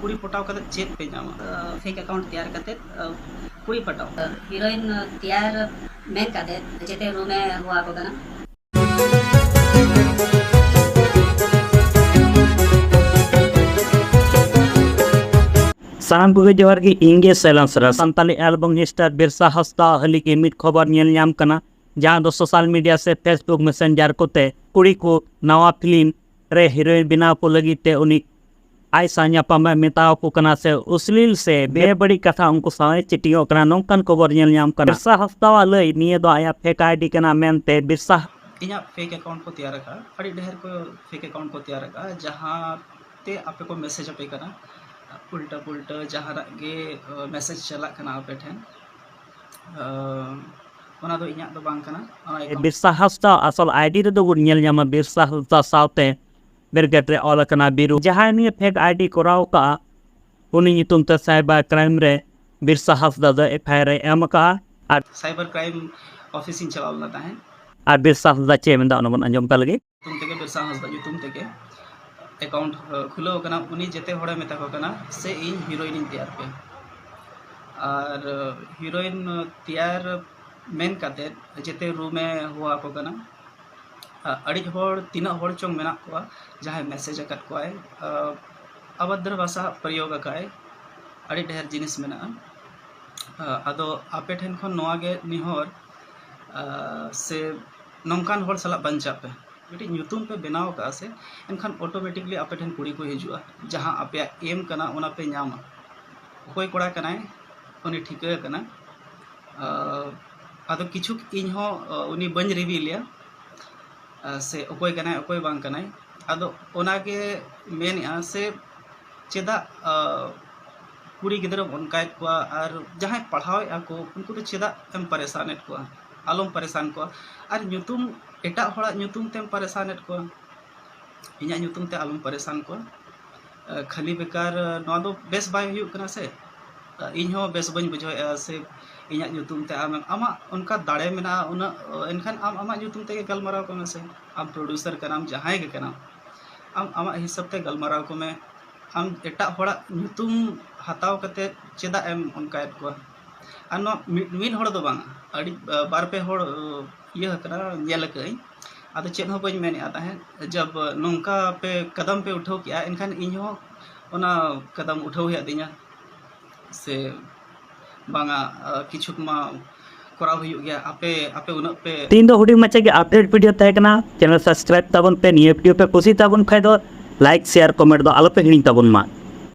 कुड़ी पटाव कते चेत पे नामा फेक अकाउंट तैयार करते कुड़ी पटाव हीरोइन तैयार मेन करते जेते रूम में हुआ को कना सानाम को जोहार की इंगे silencer Santali album star Birsa Hansda हली के मिट खबर नेल नाम कना जहां दो सोशल मीडिया से फेसबुक मैसेंजर कोते कुड़ी को नवा फिल्म रे हीरोइन बिना को लगी ते उनी आई सान्यापामा मेताव को कना से उस्लील से बेबड़ी कथा उनको साए चिटियो कना नोंकन खबर नेल नाम कना बिरसा हंसदा लई निये दो आया फेक आईडी कना मेनते बिरसा इना फेक अकाउंट को तैयार रखा अड़ी ढेर को फेक अकाउंट को तैयार रखा जहां ते आपे को मैसेज अपे कना उल्टा पुल्टा जहाँ गे मैसेज चला कना आपे ठेन ओना दो इन्या दो बांग कना बिरसा हंसदा असल आईडी रे दो गुड नेल न्यामा बिरसा हंसदा साउते बेरगेट रे ऑल कना बिरु जहां निये फेक आईडी कोराव का उनी नितुम ते साइबर क्राइम रे बिरसा हंसदा द एफआईआर एम का और साइबर क्राइम ऑफिस इन चलाव लता है और बिरसा हंसदा चे मेंदा ओनबन अंजम का लगे तुम तेके बिरसा हंसदा जो तुम तेके अकाउंट खुलो कना उनी जेते होड़े मेता को कना से इन हीरोइन इन तैयार पे और हीरोइन तैयार मेन काते जेते रूम में हुआ को कना अड़ी होड़ तीना होड़ चोंग मेना को जहां मैसेज अकत को आए अभद्र भाषा प्रयोग अकाय अड़ी ढेर जिनिस मेना आदो आपे ठेन खन नोआ गे निहोर से नौकान होड़ सला बंचा पे मिट्टी ᱧᱩᱛᱩᱢ पे बनाव का से एनखान ऑटोमेटिकली आपे ठेन कुड़ी को हिजुआ जहां आपे एम कना ओना पे नामा कोई कोड़ा कनाय उनी ठिका कना आदो किछु इन हो उनी बंज रिवीलिया से ओकोय कनाय ओकोय बांग कनाय आदो ओना के मेन आ से चेदा कुड़ी गिदरा उनकाय को और जहां पढ़ाव को उनको तो चेदा एम परेशान को आलम परेशान को और ᱧᱩᱛᱩᱢ एटा होड़ा ᱧᱩᱛᱩᱢ तेम परेशान को इन्या ᱧᱩᱛᱩᱢ ते आलम परेशान को खाली बेकार नवा दो बेस बाय हुयु कना से इन हो बेस बन बुझो से इन्या ᱧᱩᱛᱩम ते आम आमा उनका दाड़े मेना उना एनखान आम आमा ᱧᱩᱛᱩम ते गलमराव को में से आम प्रोड्यूसर कनाम जहां के कना आम आमा हिसाब ते गलमराव को में आम एटा होड़ा ᱧᱩᱛᱩम हताव कते चेदा एम उनका को आनो मिन होड़ दो बांग अड़ी बार पे होड़ ये करा नेल कई आदो चेद हो बन मेन आता है जब नौका पे कदम पे उठाव किया इनखान इन हो ओना कदम उठाव है दिया से बांगा किछुक मा कोराव हुयु गया आपे आपे उन पे तीन दो हुडी मचे के अपडेट वीडियो तय कना चैनल सब्सक्राइब तबन पे निये वीडियो पे खुशी तबन खाय दो लाइक शेयर कमेंट दो आलो पे हिणी तबन मा